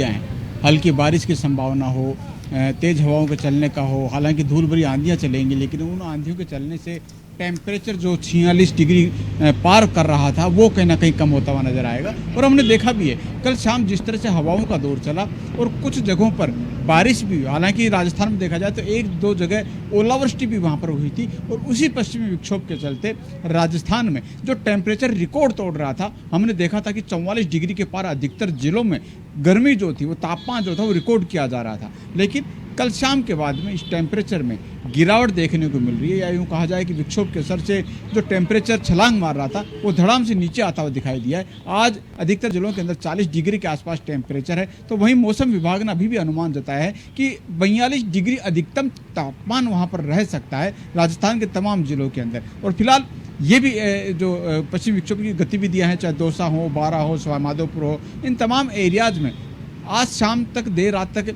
हैं। हल्की बारिश की संभावना हो, तेज़ हवाओं के चलने का हो। हालांकि धूल भरी आंधियां चलेंगी, लेकिन उन आंधियों के चलने से टेम्परेचर जो 46 डिग्री पार कर रहा था वो कहीं ना कहीं कम होता हुआ नजर आएगा। और हमने देखा भी है कल शाम जिस तरह से हवाओं का दौर चला और कुछ जगहों पर बारिश भी हुई। हालांकि राजस्थान में देखा जाए तो एक दो जगह ओलावृष्टि भी वहाँ पर हुई थी। और उसी पश्चिमी विक्षोभ के चलते राजस्थान में जो टेम्परेचर रिकॉर्ड तोड़ रहा था, हमने देखा था कि 44 डिग्री के पार अधिकतर जिलों में गर्मी जो थी, वो तापमान जो था वो रिकॉर्ड किया जा रहा था। लेकिन कल शाम के बाद में इस टेम्परेचर में गिरावट देखने को मिल रही है, या यूँ कहा जाए कि विक्षोभ के असर से जो टेम्परेचर छलांग मार रहा था वो धड़ाम से नीचे आता हुआ दिखाई दिया है। आज अधिकतर जिलों के अंदर 40 डिग्री के आसपास टेम्परेचर है। तो वहीं मौसम विभाग ने अभी भी अनुमान जताया है कि 42 डिग्री अधिकतम तापमान वहाँ पर रह सकता है राजस्थान के तमाम जिलों के अंदर। और फिलहाल ये भी जो पश्चिमी विक्षोभ की गतिविधियाँ हैं, चाहे दौसा हो, बारा हो, सवाई माधोपुर हो, इन तमाम एरियाज में आज शाम तक देर रात तक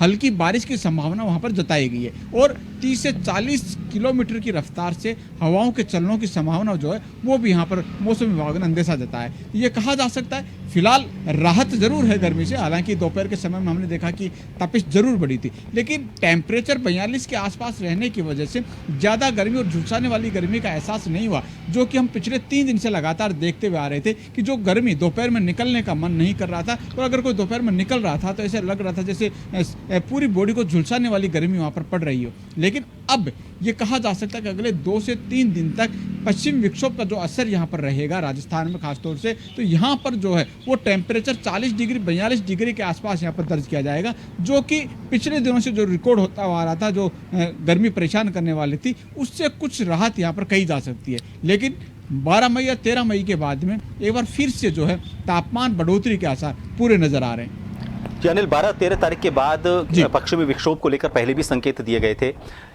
हल्की बारिश की संभावना वहां पर जताई गई है। और 30 से 40 किलोमीटर की रफ्तार से हवाओं के चलनों की संभावना जो है वो भी यहाँ पर मौसम विभाग ने अंदेशा जताया है। ये कहा जा सकता है फिलहाल राहत जरूर है गर्मी से। हालांकि दोपहर के समय में हमने देखा कि तपिश जरूर बढ़ी थी, लेकिन टेम्परेचर 42 के आसपास रहने की वजह से ज़्यादा गर्मी और झुलसाने वाली गर्मी का एहसास नहीं हुआ, जो कि हम पिछले 3 दिन से लगातार देखते हुए आ रहे थे कि जो गर्मी दोपहर में निकलने का मन नहीं कर रहा था। और अगर कोई दोपहर में निकल रहा था तो ऐसे लग रहा था जैसे पूरी बॉडी को झुलसाने वाली गर्मी वहाँ पर पड़ रही हो। लेकिन अब ये कहा जा सकता है कि अगले 2 से 3 दिन तक पश्चिम विक्षोभ का जो असर यहाँ पर रहेगा राजस्थान में खासतौर से, तो यहाँ पर जो है वो टेम्परेचर 40 डिग्री 42 डिग्री के आसपास यहाँ पर दर्ज किया जाएगा, जो कि पिछले दिनों से जो रिकॉर्ड होता हुआ आ रहा था, जो गर्मी परेशान करने वाली थी, उससे कुछ राहत यहाँ पर कही जा सकती है। लेकिन 12 मई या 13 मई के बाद में एक बार फिर से जो है तापमान बढ़ोतरी के आसार पूरे नजर आ रहे हैं। अनिल, 12-13 तारीख के बाद पश्चिमी विक्षोभ को लेकर पहले भी संकेत दिए गए थे।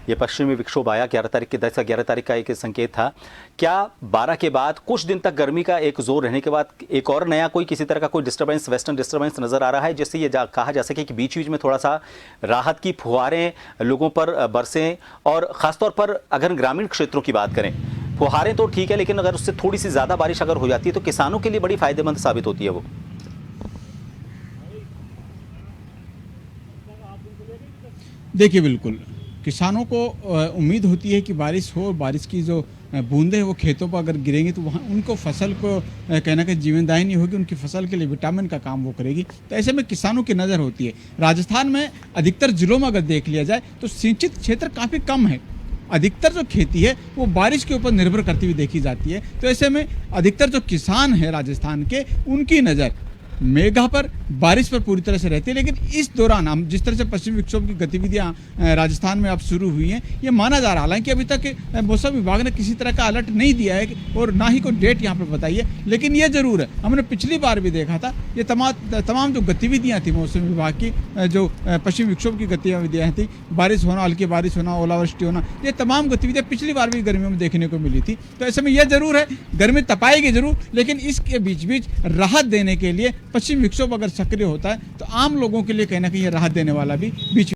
ये पश्चिमी विक्षोभ आया 11 तारीख के 10-11 तारीख का एक संकेत था। क्या 12 के बाद कुछ दिन तक गर्मी का एक जोर रहने के बाद एक और नया कोई किसी तरह का कोई डिस्टर्बेंस, वेस्टर्न डिस्टर्बेंस नजर आ रहा है, जिससे ये कहा जा सके कि बीच बीच में थोड़ा सा राहत की फुहारें लोगों पर बरसें? और खासतौर पर अगर ग्रामीण क्षेत्रों की बात करें, फुहारें तो ठीक है, लेकिन अगर उससे थोड़ी सी ज्यादा बारिश अगर हो जाती है तो किसानों के लिए बड़ी फायदेमंद साबित होती है वो। देखिए, बिल्कुल किसानों को उम्मीद होती है कि बारिश हो, बारिश की जो बूंदें वो खेतों पर अगर गिरेंगी तो वहाँ उनको फसल को कहना कि जीवनदायिनी होगी, उनकी फसल के लिए विटामिन का काम वो करेगी। तो ऐसे में किसानों की नज़र होती है। राजस्थान में अधिकतर जिलों में अगर देख लिया जाए तो सिंचित क्षेत्र काफ़ी कम है। अधिकतर जो खेती है वो बारिश के ऊपर निर्भर करती हुई देखी जाती है। तो ऐसे में अधिकतर जो किसान हैं राजस्थान के, उनकी नज़र मेघा पर, बारिश पर पूरी तरह से रहती है। लेकिन इस दौरान हम जिस तरह से पश्चिमी विक्षोभ की गतिविधियां राजस्थान में अब शुरू हुई हैं, ये माना जा रहा है। हालांकि अभी तक मौसम विभाग ने किसी तरह का अलर्ट नहीं दिया है और ना ही कोई डेट यहाँ पर बताई है। लेकिन ये जरूर है, हमने पिछली बार भी देखा था, ये तमाम जो गतिविधियाँ थी मौसम विभाग की, जो पश्चिमी विक्षोभ की गतिविधियाँ थी, बारिश होना, हल्की बारिश होना, ओलावृष्टि होना, ये तमाम गतिविधियाँ पिछली बार भी गर्मियों में देखने को मिली थी। तो ऐसे में यह जरूर है, गर्मी तपाएगी जरूर, लेकिन इसके बीच बीच राहत देने के लिए पश्चिम विक्षोभ अगर सक्रिय होता है तो आम लोगों के लिए कहीं ना कहीं राहत देने वाला भी बीच